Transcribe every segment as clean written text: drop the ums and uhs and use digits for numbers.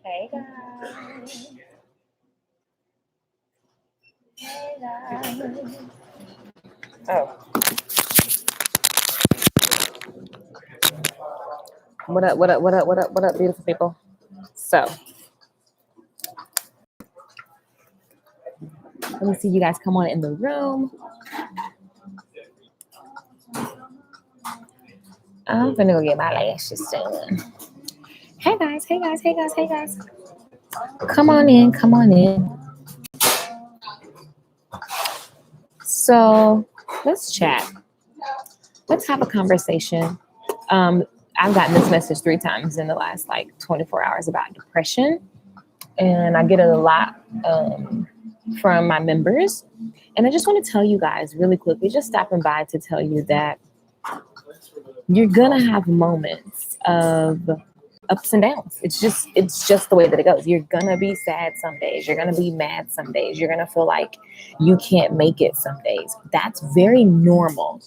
Hey guys. Hey guys. Oh. What up, what up, what up, what up, what up, beautiful people? So, let me see you guys come on in the room. I'm gonna go get my lashes done. Hey guys, hey guys, hey guys, hey guys. Come on in, come on in. So, let's chat. Let's have a conversation. I've gotten this message 3 times in the last like 24 hours about depression. And I get it a lot from my members. And I just want to tell you guys really quickly, just stopping by to tell you that you're gonna have moments of ups and downs. It's just the way that it goes. You're gonna be sad some days. You're gonna be mad some days. You're gonna feel like you can't make it some days. That's very normal.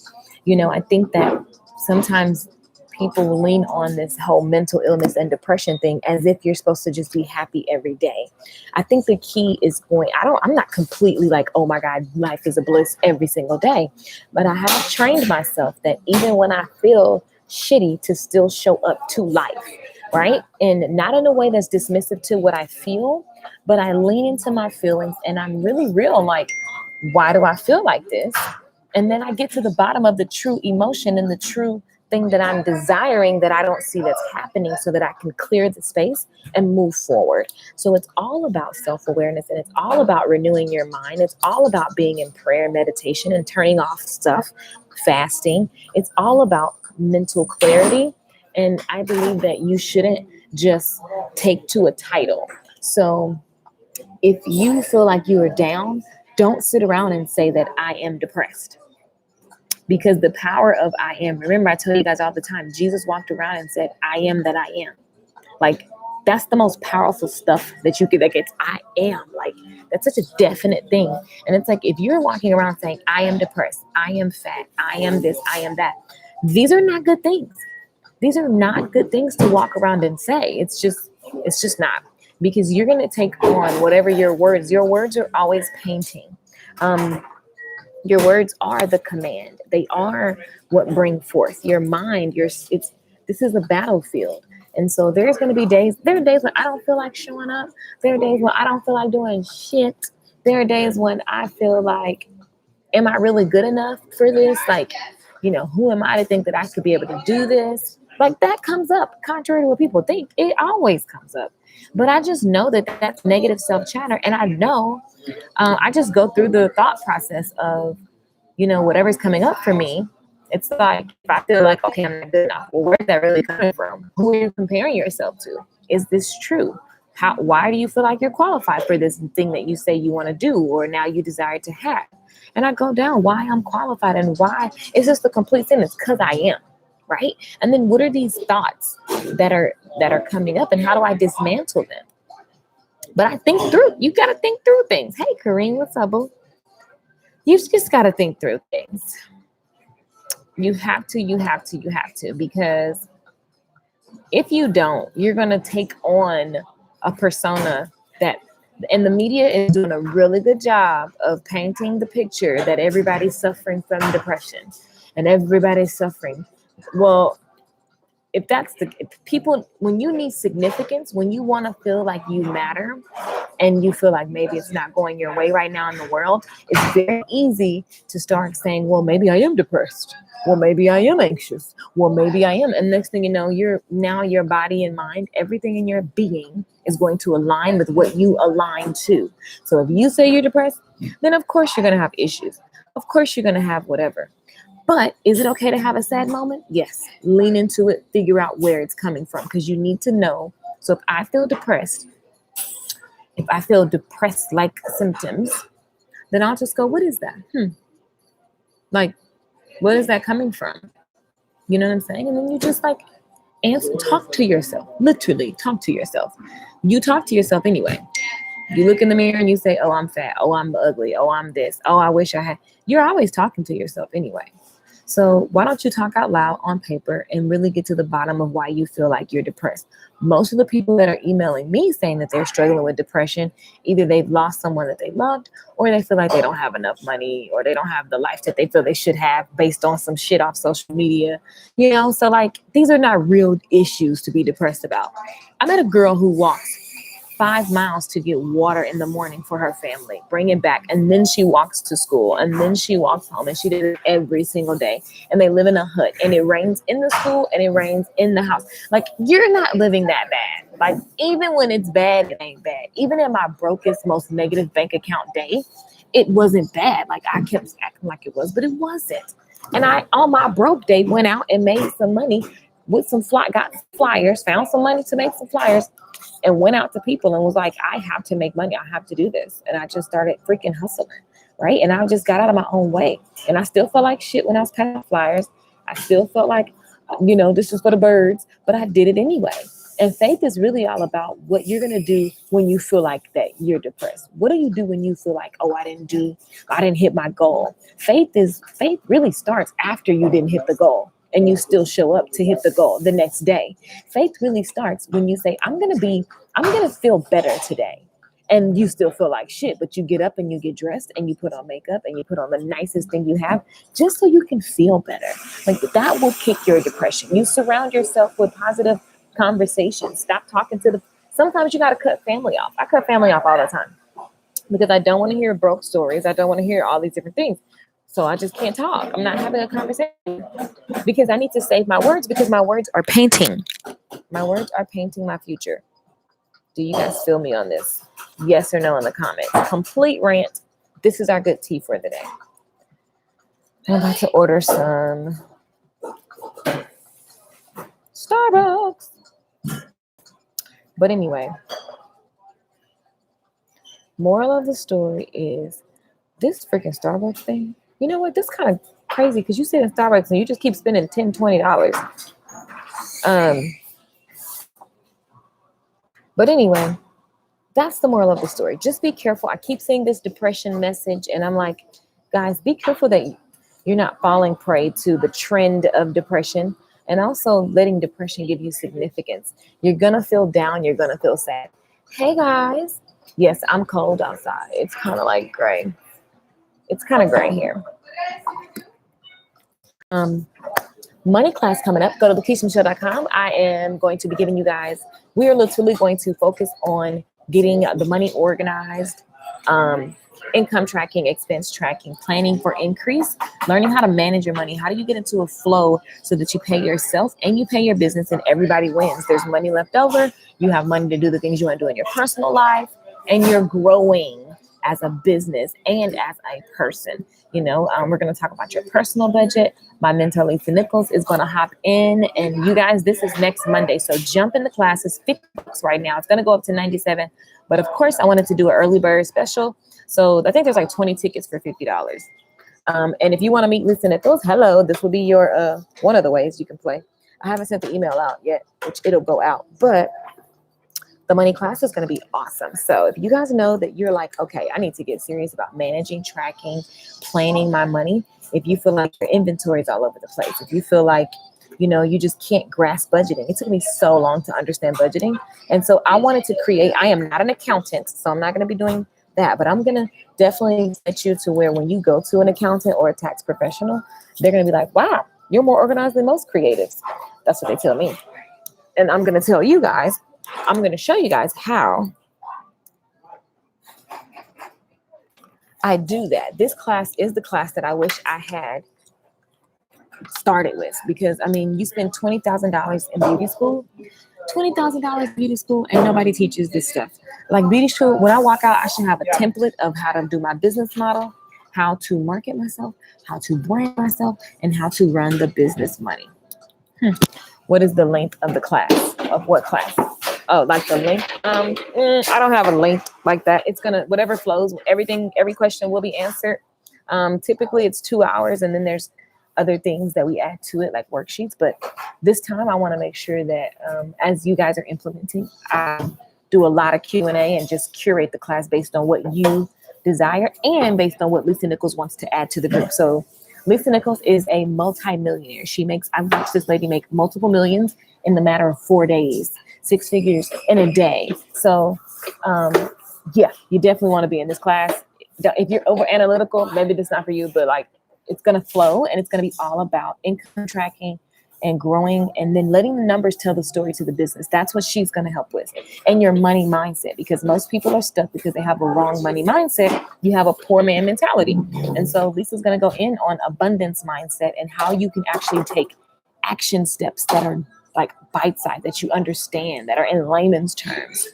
I think that sometimes people lean on this whole mental illness and depression thing as if you're supposed to just be happy every day. I think the key is I'm not completely like, oh my God, life is a bliss every single day. But I have trained myself that even when I feel shitty, to still show up to life, right? And not in a way that's dismissive to what I feel, but I lean into my feelings and I'm really real. Like, why do I feel like this? And then I get to the bottom of the true emotion and the true thing that I'm desiring that I don't see that's happening so that I can clear the space and move forward. So it's all about self-awareness and it's all about renewing your mind. It's all about being in prayer, meditation, and turning off stuff, fasting. It's all about mental clarity. And I believe that you shouldn't just take to a title. So if you feel like you are down, don't sit around and say that I am depressed. Because the power of I am, remember I tell you guys all the time, Jesus walked around and said, I am that I am. Like, that's the most powerful stuff that you could, like, it's I am. Like, that's such a definite thing. And it's like, if you're walking around saying, I am depressed, I am fat, I am this, I am that, these are not good things. These are not good things to walk around and say. It's just not. Because you're going to take on whatever your words are always painting. Your words are the command. They are what bring forth your mind. This is a battlefield. And so there are days when I don't feel like showing up. There are days when I don't feel like doing shit. There are days when I feel like, am I really good enough for this? Like, who am I to think that I could be able to do this? Like, that comes up, contrary to what people think. It always comes up. But I just know that that's negative self-chatter. And I know, I just go through the thought process of, whatever's coming up for me. It's like, if I feel like, okay, I'm not good enough, well, where's that really coming from? Who are you comparing yourself to? Is this true? Why do you feel like you're qualified for this thing that you say you want to do, or now you desire to have? And I go down why I'm qualified and why. It's just the complete sentence, because I am, right? And then what are these thoughts that are coming up, and how do I dismantle them? But I think through. You got to think through things. Hey, Kareem, what's up, boo? You just got to think through things. You have to, because if you don't, you're going to take on a persona and the media is doing a really good job of painting the picture that everybody's suffering from depression and everybody's suffering. Well, if people, when you need significance, when you want to feel like you matter and you feel like maybe it's not going your way right now in the world, it's very easy to start saying, well, maybe I am depressed. Well, maybe I am anxious. Well, maybe I am. And next thing you know, your body and mind, everything in your being is going to align with what you align to. So if you say you're depressed, then of course you're going to have issues. Of course you're going to have whatever. But is it okay to have a sad moment? Yes. Lean into it. Figure out where it's coming from, because you need to know. So if I feel depressed, like symptoms, then I'll just go, what is that? Like, where is that coming from? You know what I'm saying? And then you just like talk to yourself. Literally talk to yourself. You talk to yourself anyway. You look in the mirror and you say, oh, I'm fat. Oh, I'm ugly. Oh, I'm this. Oh, I wish I had. You're always talking to yourself anyway. So why don't you talk out loud on paper and really get to the bottom of why you feel like you're depressed? Most of the people that are emailing me saying that they're struggling with depression, either they've lost someone that they loved, or they feel like they don't have enough money, or they don't have the life that they feel they should have based on some shit off social media. So like these are not real issues to be depressed about. I met a girl who walks 5 miles to get water in the morning for her family, bring it back, and then she walks to school, and then she walks home, and she did it every single day. And they live in a hut, and it rains in the school, and it rains in the house. Like, you're not living that bad. Like, even when it's bad, it ain't bad. Even in my brokest, most negative bank account day, it wasn't bad. Like, I kept acting like it was, but it wasn't. And I, on my broke day, went out and made some money with got flyers, found some money to make some flyers, and went out to people and was like, I have to make money. I have to do this. And I just started freaking hustling, right? And I just got out of my own way. And I still felt like shit when I was passing flyers. I still felt like, this is for the birds, but I did it anyway. And faith is really all about what you're going to do when you feel like that you're depressed. What do you do when you feel like, oh, I didn't hit my goal? Faith really starts after you didn't hit the goal and you still show up to hit the goal the next day. Faith really starts when you say, I'm going to feel better today. And you still feel like shit, but you get up and you get dressed and you put on makeup and you put on the nicest thing you have just so you can feel better. Like, that will kick your depression. You surround yourself with positive conversations. Stop talking sometimes you got to cut family off. I cut family off all the time because I don't want to hear broke stories. I don't want to hear all these different things. So I just can't talk. I'm not having a conversation because I need to save my words, because my words are painting. My words are painting my future. Do you guys feel me on this? Yes or no in the comments. Complete rant. This is our good tea for the day. I'm about to order some Starbucks. But anyway, moral of the story is this freaking Starbucks thing. You know what? This kind of crazy because you sit in Starbucks and you just keep spending $10, $20. But anyway, that's the moral of the story. Just be careful. I keep seeing this depression message, and I'm like, guys, be careful that you're not falling prey to the trend of depression, and also letting depression give you significance. You're going to feel down. You're going to feel sad. Hey, guys. Yes, I'm cold outside. It's kind of like gray. It's kind of gray here. Money class coming up. Go to LakeishaMichelle.com. I am going to be giving you guys, we are literally going to focus on getting the money organized, income tracking, expense tracking, planning for increase, learning how to manage your money. How do you get into a flow so that you pay yourself and you pay your business and everybody wins? There's money left over. You have money to do the things you want to do in your personal life, and you're growing as a business and as a person. We're going to talk about your personal budget. My mentor, Lisa Nichols, is going to hop in. And you guys, this is next Monday. So jump in the class. It's $50 right now. It's going to go up to $97. But of course, I wanted to do an early bird special. So I think there's like 20 tickets for $50. And if you want to meet Lisa Nichols, hello, this will be your one of the ways you can play. I haven't sent the email out yet, which it'll go out. But the money class is going to be awesome. So if you guys know that you're like, okay, I need to get serious about managing, tracking, planning my money. If you feel like your inventory is all over the place, if you feel like, you just can't grasp budgeting. It took me so long to understand budgeting. And so I wanted to I am not an accountant, so I'm not going to be doing that, but I'm going to definitely get you to where when you go to an accountant or a tax professional, they're going to be like, wow, you're more organized than most creatives. That's what they tell me. And I'm going to tell you guys, I'm going to show you guys how I do that. This class is the class that I wish I had started with, because you spend $20,000 in beauty school, $20,000 in beauty school, and nobody teaches this stuff. Like beauty school, when I walk out, I should have a template of how to do my business model, how to market myself, how to brand myself, and how to run the business money. What is the length of the class? Of what class? Oh, like the link. I don't have a link like that. It's whatever flows. Every question will be answered. Typically it's 2 hours, and then there's other things that we add to it, like worksheets. But this time I want to make sure that as you guys are implementing, I do a lot of Q&A and just curate the class based on what you desire and based on what Lisa Nichols wants to add to the group. So Lisa Nichols is a multi-millionaire. I've watched this lady make multiple millions in the matter of 4 days, 6 figures in a day. So, yeah, you definitely want to be in this class. If you're over analytical, maybe this is not for you, but like it's going to flow and it's going to be all about income tracking and growing and then letting the numbers tell the story to the business. That's what she's going to help with. And your money mindset, because most people are stuck because they have a wrong money mindset. You have a poor man mentality. And so Lisa's going to go in on abundance mindset and how you can actually take action steps that are like bite-sized, that you understand, that are in layman's terms.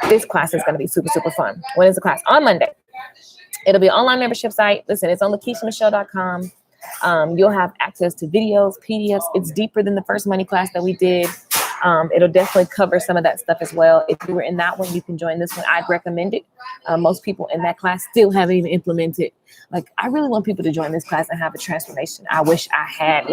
This class is going to be super, super fun. When is the class? On Monday. It'll be an online membership site. Listen, it's on LakeishaMichelle.com. You'll have access to videos, PDFs. It's deeper than the first money class that we did. It'll definitely cover some of that stuff as well. If you were in that one, you can join this one. I'd recommend it. Most people in that class still haven't even implemented. Like, I really want people to join this class and have a transformation. I wish I had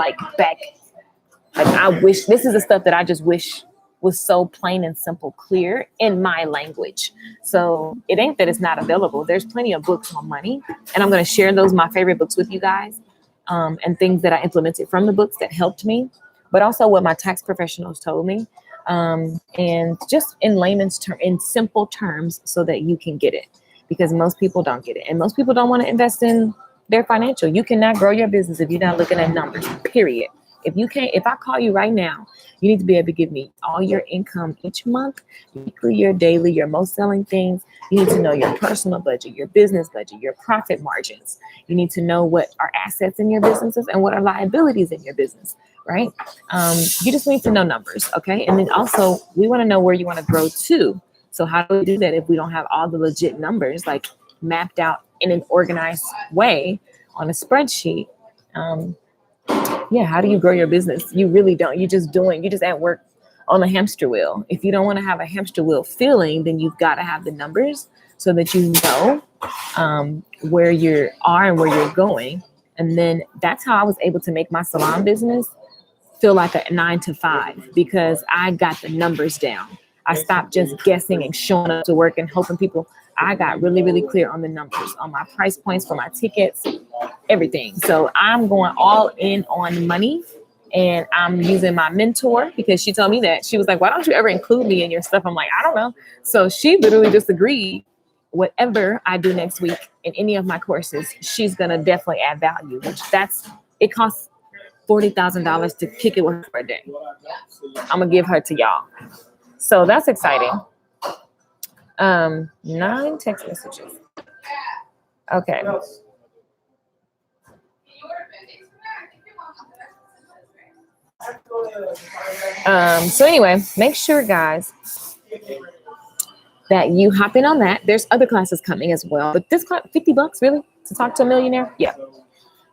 I wish this is the stuff that I just wish was so plain and simple, clear in my language. So it ain't that it's not available. There's plenty of books on money, and I'm going to share my favorite books with you guys, and things that I implemented from the books that helped me, but also what my tax professionals told me, and just in layman's terms, in simple terms, so that you can get it, because most people don't get it, and most people don't want to invest in their financial. You cannot grow your business if you're not looking at numbers, period. If I call you right now, you need to be able to give me all your income each month, weekly, your daily, your most selling things. You need to know your personal budget, your business budget, your profit margins. You need to know what are assets in your businesses and what are liabilities in your business, right? You just need to know numbers, okay? And then also, we want to know where you want to grow to. So how do we do that if we don't have all the legit numbers like mapped out in an organized way on a spreadsheet? How do you grow your business? You really don't. You're just at work on a hamster wheel. If you don't want to have a hamster wheel feeling, then you've got to have the numbers so that you know where you are and where you're going. And then that's how I was able to make my salon business feel like a 9 to 5, because I got the numbers down. I stopped just guessing and showing up to work and hoping people. I got really, really clear on the numbers, on my price points for my tickets, everything. So I'm going all in on money, and I'm using my mentor, because she told me that. She was like, why don't you ever include me in your stuff? I'm like, I don't know. So she literally just agreed, whatever I do next week in any of my courses, she's going to definitely add value, it costs $40,000 to kick it with her for a day. I'm going to give her to y'all. So that's exciting. 9 text messages. Okay. So anyway, make sure, guys, that you hop in on that. There's other classes coming as well, but this class, $50 really to talk to a millionaire? Yeah.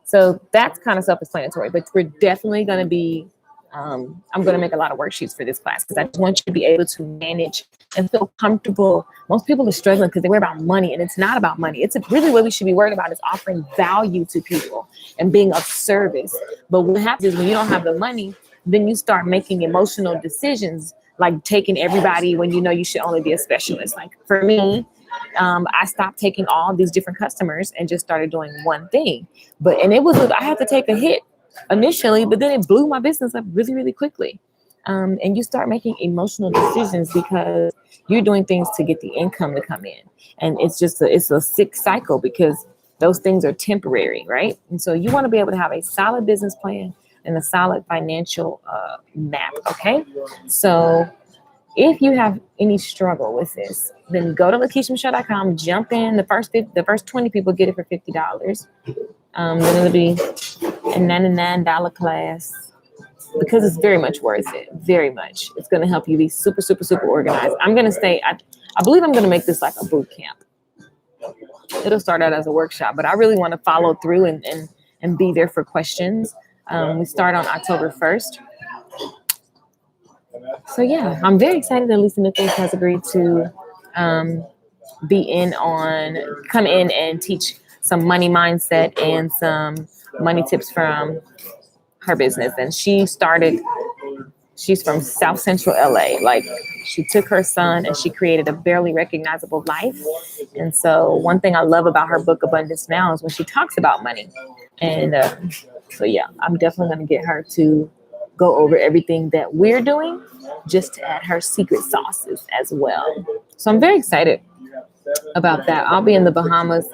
So that's kind of self-explanatory, but we're definitely going to be, I'm going to make a lot of worksheets for this class, because I just want you to be able to manage and feel comfortable. Most people are struggling because they worry about money, and it's not about money. It's really what we should be worried about is offering value to people and being of service. But what happens is when you don't have the money, then you start making emotional decisions, like taking everybody when you know you should only be a specialist. Like for me, I stopped taking all these different customers and just started doing one thing. I had to take a hit initially, but then it blew my business up really, really quickly. And you start making emotional decisions because you're doing things to get the income to come in. And it's a sick cycle, because those things are temporary, right? And so you want to be able to have a solid business plan and a solid financial map, okay? So if you have any struggle with this, then go to LakeishaMichelle.com, jump in. The first 20 people get it for $50. Then it'll be a $99 class, because it's very much worth it. Very much. It's going to help you be super, super, super organized. I'm going to say, I believe I'm going to make this like a boot camp. It'll start out as a workshop, but I really want to follow through and be there for questions. We start on October 1st. So yeah, I'm very excited that Lisa Nichols has agreed to come in and teach some money mindset and some money tips from her business. And she's from South Central LA. Like, she took her son and she created a barely recognizable life. And so one thing I love about her book, Abundance Now, is when she talks about money. And So yeah, I'm definitely going to get her to go over everything that we're doing, just to add her secret sauces as well. So I'm very excited about that. I'll be in the Bahamas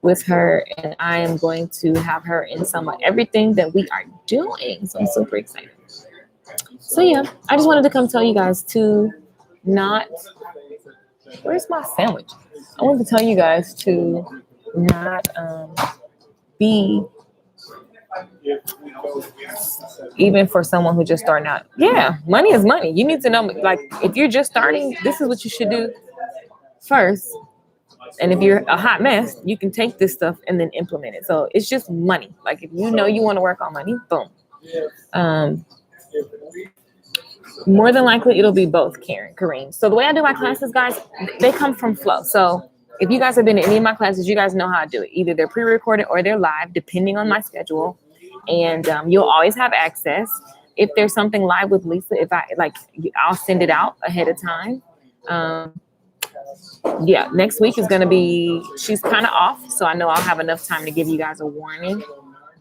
with her, and I am going to have her in some of everything that we are doing. So I'm super excited. So yeah, I just wanted to come tell you guys to not, where's my sandwich? I wanted to tell you guys to not be, even for someone who just starting out. Yeah, money is money. You need to know, like, if you're just starting, this is what you should do first. And if you're a hot mess, you can take this stuff and then implement it. So it's just money. Like, if you know you want to work on money, boom. More than likely, it'll be both, Kareem. So the way I do my classes, guys, they come from flow. So if you guys have been in any of my classes, you guys know how I do it. Either they're pre-recorded or they're live, depending on my schedule. And you'll always have access. If there's something live with Lisa, I'll send it out ahead of time. Yeah, next week is going to be, she's kind of off. So I know I'll have enough time to give you guys a warning.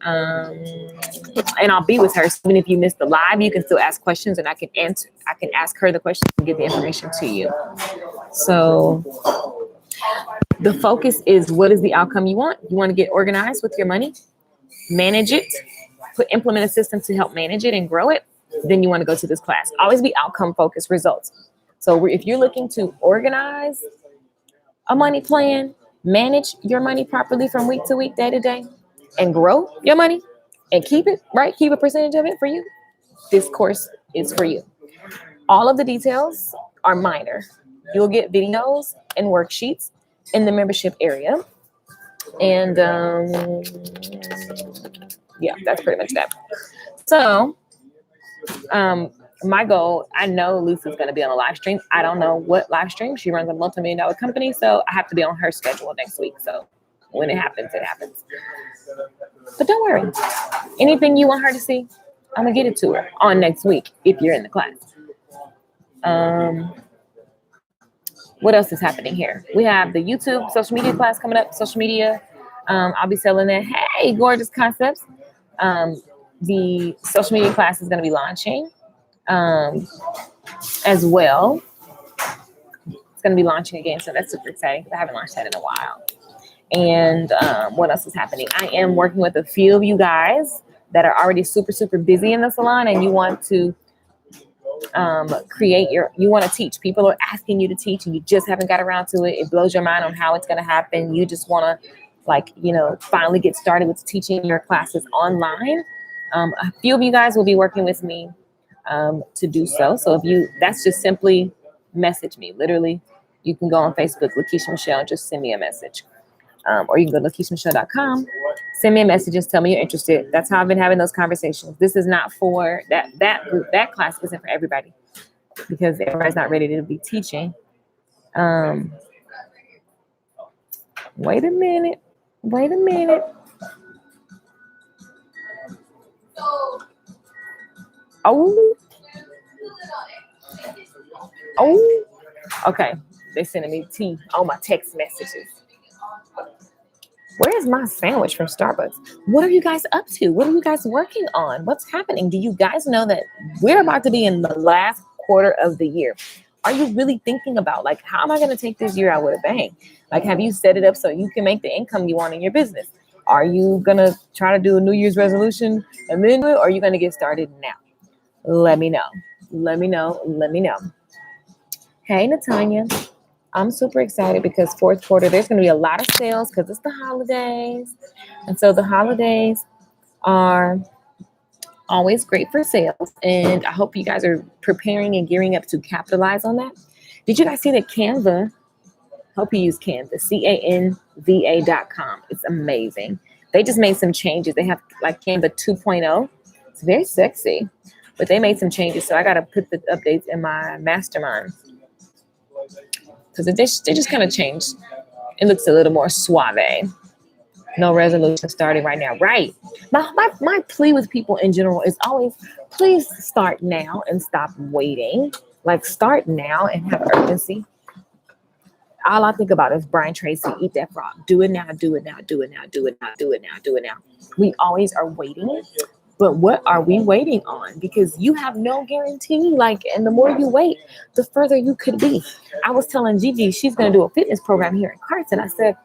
And I'll be with her. So even if you missed the live, you can still ask questions and I can answer. I can ask her the questions and get the information to you. So the focus is, what is the outcome you want? You want to get organized with your money, manage it, implement a system to help manage it and grow it. Then you want to go to this class. Always be outcome focused, results. So if you're looking to organize a money plan, manage your money properly from week to week, day to day, and grow your money and keep it, right? Keep a percentage of it for you. This course is for you. All of the details are minor. You'll get videos and worksheets in the membership area. And yeah, that's pretty much that. So my goal, I know Lisa's going to be on a live stream. I don't know what live stream. She runs a multi-million-dollar company, so I have to be on her schedule next week. So when it happens, it happens. But don't worry. Anything you want her to see, I'm going to get it to her on next week if you're in the class. What else is happening here? We have the YouTube social media class coming up. Social media. I'll be selling that. Hey, Gorgeous Concepts. The social media class is going to be launching as well. It's going to be launching again, so that's super exciting because I haven't launched that in a while. And what else is happening? I am working with a few of you guys that are already super, super busy in the salon, and you want to you want to teach. People are asking you to teach, and you just haven't got around to it. It blows your mind on how it's going to happen. You just want to, finally get started with teaching your classes online. A few of you guys will be working with me to do so. So that's just simply message me. Literally, you can go on Facebook, Lakeisha Michelle, and just send me a message. Or you can go to LakeishaMichelle.com, send me a message, just tell me you're interested. That's how I've been having those conversations. This is not for that group. That class isn't for everybody because everybody's not ready to be teaching. Wait a minute. Oh, okay. They're sending me tea on my text messages. Where's my sandwich from Starbucks? What are you guys up to? What are you guys working on? What's happening? Do you guys know that we're about to be in the last quarter of the year? Are you really thinking about, how am I going to take this year out with a bang? Have you set it up so you can make the income you want in your business? Are you going to try to do a New Year's resolution and then do it? Or are you going to get started now? Let me know. Hey, Natanya. I'm super excited because fourth quarter, there's going to be a lot of sales because it's the holidays. And so the holidays are always great for sales. And I hope you guys are preparing and gearing up to capitalize on that. Did you guys see that Canva? Hope you use Canva, Canva.com. It's amazing. They just made some changes. They have Canva 2.0. It's very sexy, but they made some changes. So I got to put the updates in my mastermind. Because they just kind of changed. It looks a little more suave. No resolution starting right now. Right. My plea with people in general is always, please start now and stop waiting. Start now and have urgency. all I think about is Brian Tracy, eat that frog. Do it now, do it now, do it now, do it now, do it now, do it now. We always are waiting. But what are we waiting on? Because you have no guarantee. Like, and the more you wait, the further you could be. I was telling Gigi she's going to do a fitness program here in Carson. I said,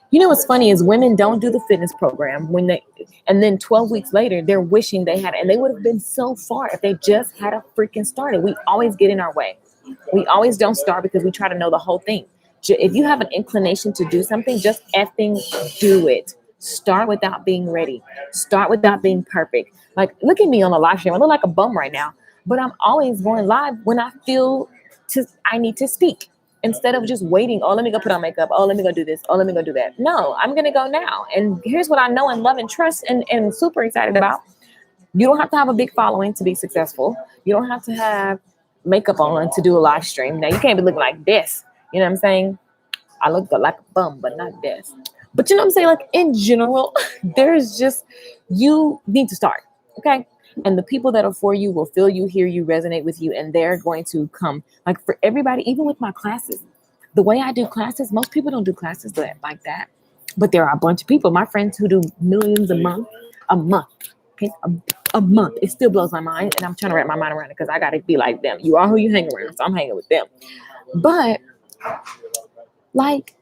you know what's funny is women don't do the fitness program and then 12 weeks later, they're wishing they had, and they would have been so far if they just had a freaking started. We always get in our way. We always don't start because we try to know the whole thing. If you have an inclination to do something, just effing do it. Start without being ready. Start without being perfect. Like, look at me on the live stream. I look like a bum right now, but I'm always going live when I feel I need to speak. Instead of just waiting, oh, let me go put on makeup. Oh, let me go do this. Oh, let me go do that. No, I'm going to go now. And here's what I know and love and trust and super excited about. You don't have to have a big following to be successful. You don't have to have makeup on to do a live stream. Now, you can't be looking like this. You know what I'm saying? I look like a bum, but not this. But you know what I'm saying? Like, in general, there's just, you need to start, okay? And the people that are for you will feel you, hear you, resonate with you, and they're going to come. Like, for everybody, even with my classes, the way I do classes, most people don't do classes like that. But there are a bunch of people, my friends, who do millions a month, okay? A month. It still blows my mind, and I'm trying to wrap my mind around it because I got to be like them. You are who you hang around, so I'm hanging with them. But, like,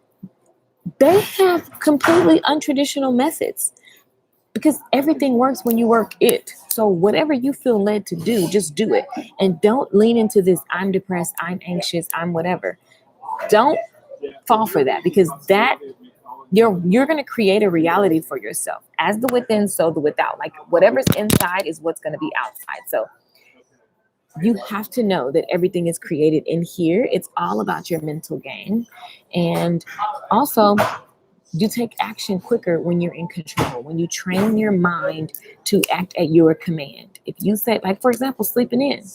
they have completely untraditional methods because everything works when you work it. So whatever you feel led to do, just do it. And don't lean into this, I'm depressed, I'm anxious, I'm whatever. Don't fall for that, because that you're going to create a reality for yourself. As the within, so the without. Like, whatever's inside is what's going to be outside. So you have to know that everything is created in here. It's all about your mental game. And also, you take action quicker when you're in control, when you train your mind to act at your command. If you say, like, for example, sleeping in,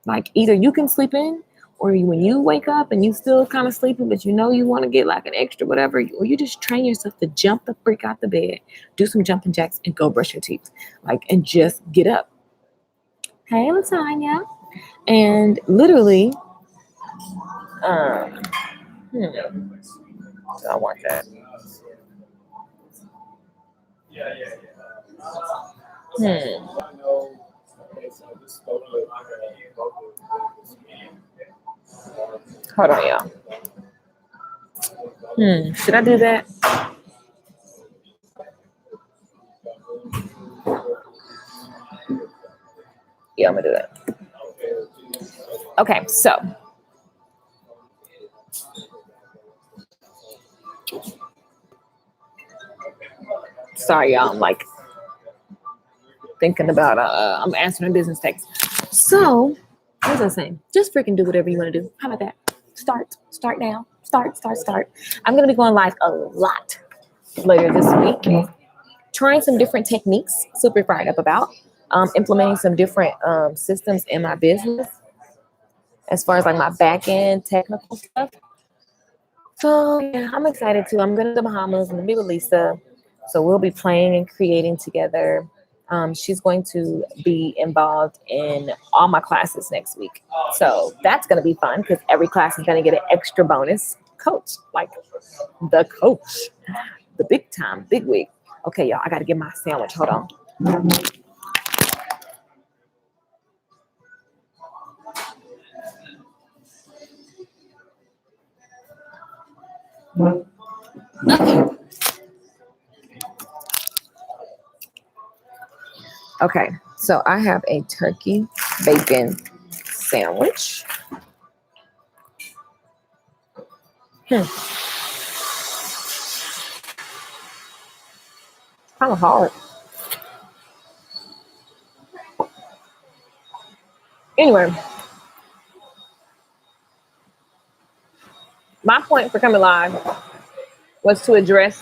like, either you can sleep in, or when you wake up and you still kind of sleeping, but you know you want to get like an extra whatever, or you just train yourself to jump the freak out the bed, do some jumping jacks, and go brush your teeth, like, and just get up. Hey, Latanya. And literally, I want that. Hold on, y'all. Should I do that? Yeah, I'm gonna do that. Okay, so sorry, y'all. I'm like thinking about I'm answering business texts. So what was I saying? Just freaking do whatever you want to do. How about that? Start now. Start. I'm gonna be going live a lot later this week, trying some different techniques. Super fired up about implementing some different systems in my business, as far as like my back end technical stuff. So yeah, I'm excited too. I'm going to the Bahamas. I'm going to be with Lisa. So we'll be playing and creating together. She's going to be involved in all my classes next week. So that's going to be fun because every class is going to get an extra bonus coach, like the coach, the big time, big wig. Okay, y'all, I got to get my sandwich. Hold on. Okay, so I have a turkey bacon sandwich. Kind of hard. Anyway, my point for coming live was to address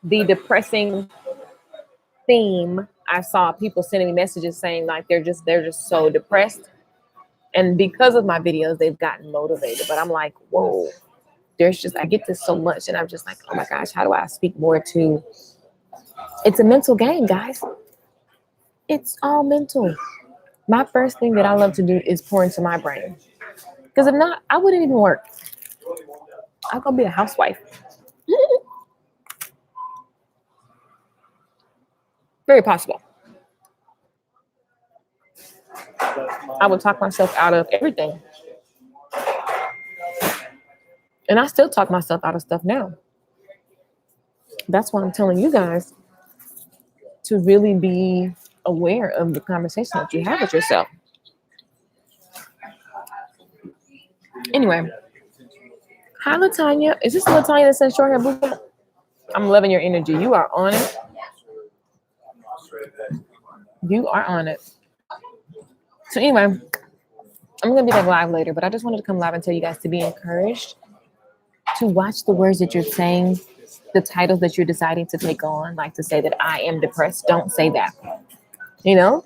the depressing theme. I saw people sending me messages saying like they're just so depressed, and because of my videos they've gotten motivated. But I'm like, whoa, I get this so much, and I'm just like, oh my gosh, how do I speak more to? It's a mental game, guys. It's all mental. My first thing that I love to do is pour into my brain, because if not, I wouldn't even work. I'll go be a housewife. Very possible. I would talk myself out of everything. And I still talk myself out of stuff now. That's why I'm telling you guys to really be aware of the conversation that you have with yourself. Anyway, hi, Latanya. Is this Latanya that says short hair boot camp? I'm loving your energy. You are on it. You are on it. So anyway, I'm going to be back live later, but I just wanted to come live and tell you guys to be encouraged to watch the words that you're saying, the titles that you're deciding to take on, like to say that I am depressed. Don't say that. You know,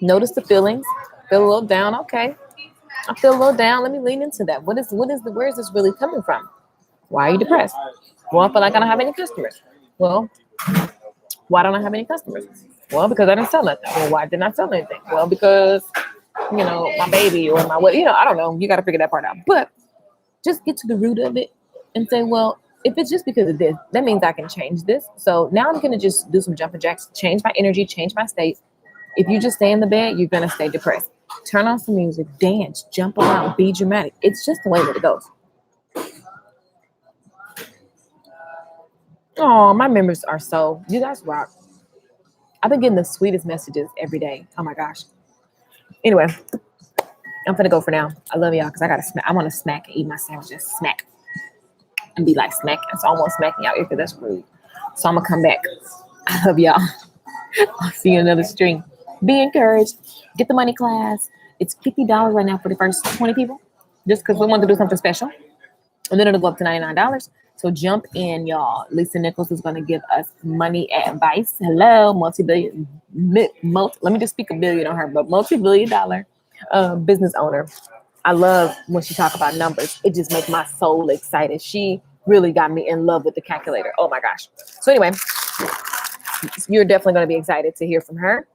notice the feelings, feel a little down. Okay. I feel a little down. Let me lean into that. Where is this really coming from? Why are you depressed? Well, I feel like I don't have any customers. Well, why don't I have any customers? Well, because I didn't sell nothing. Well, why didn't I sell anything? Well, because, my baby or my what, I don't know. You got to figure that part out. But just get to the root of it and say, well, if it's just because of this, that means I can change this. So now I'm going to just do some jumping jacks, change my energy, change my state. If you just stay in the bed, you're going to stay depressed. Turn on some music, dance, jump around, be dramatic. It's just the way that it goes. Oh, my members are you guys rock. I've been getting the sweetest messages every day. Oh my gosh. Anyway, I'm gonna go for now. I love y'all because I gotta smack. I want to smack and eat my sandwiches. Smack. And be like smack. So I won't smack me out here because that's rude. So I'm gonna come back. I love y'all. I'll see you in another stream. Be encouraged. Get the money class. It's $50 right now for the first 20 people. Just because we want to do something special. And then it'll go up to $99. So jump in, y'all. Lisa Nichols is going to give us money advice. Hello, let me just speak a billion on her, but multi-billion-dollar business owner. I love when she talks about numbers. It just makes my soul excited. She really got me in love with the calculator. Oh my gosh. So anyway, you're definitely going to be excited to hear from her,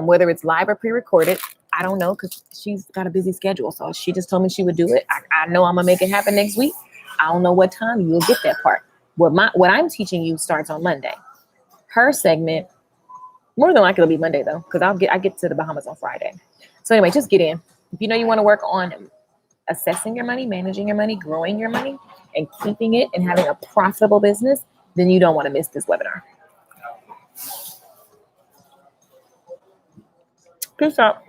whether it's live or pre-recorded. I don't know because she's got a busy schedule. So she just told me she would do it. I know I'm going to make it happen next week. I don't know what time you'll get that part. What I'm teaching you starts on Monday. Her segment, more than likely it'll be Monday though, because I get to the Bahamas on Friday. So anyway, just get in. If you know you want to work on assessing your money, managing your money, growing your money, and keeping it and having a profitable business, then you don't want to miss this webinar. Peace out.